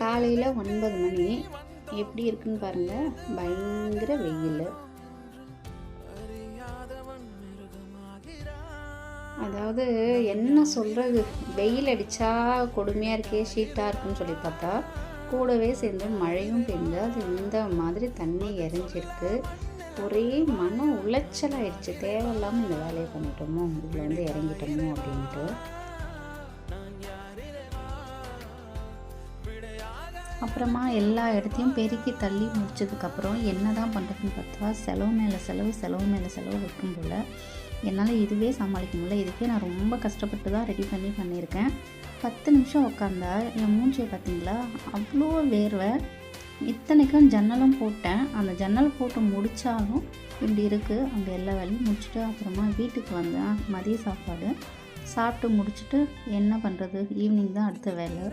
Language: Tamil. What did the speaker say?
காலையில் 9 மணி எப்படி இருக்குன்னு பாருங்கள். பயங்கர வெயில். அதாவது என்ன சொல்கிறது, வெயில் அடித்தா கொடுமையாக இருக்கே, ஷீட்டாக இருக்குன்னு சொல்லி பார்த்தா கூடவே சேர்ந்து மழையும் பெய்ஞ்சு அது இந்த மாதிரி தண்ணி இறஞ்சிருக்கு. ஒரே மன உளைச்சலாகிடுச்சு. தேவையில்லாமல் இந்த வேலையை பண்ணிட்டோமோ, இதில் இறங்கிட்டோமோ அப்படின்ட்டு. அப்புறமா எல்லா இடத்தையும் பெருக்கி தள்ளி முடிச்சதுக்கப்புறம் என்ன தான் பண்ணுறதுன்னு பார்த்தா செலவு மேலே செலவு வைக்கும் போல் என்னால் இதுவே சமாளிக்க முடியல. இதுக்கே நான் ரொம்ப கஷ்டப்பட்டு தான் ரெடி பண்ணியிருக்கேன். 10 நிமிஷம் உட்காந்தா என் மூஞ்சியை பார்த்தீங்களா, அவ்வளோ வேர்வை. இத்தனைக்கும் ஜன்னலும் போட்டேன். அந்த ஜன்னல் போட்டு முடித்தாலும் இப்படி இருக்குது. அங்கே எல்லா வேலையும் முடிச்சுட்டு அப்புறமா வீட்டுக்கு வந்தேன். மதிய சாப்பாடு சாப்பிட்டு முடிச்சுட்டு என்ன பண்ணுறது, ஈவினிங் தான் அடுத்த வேலை.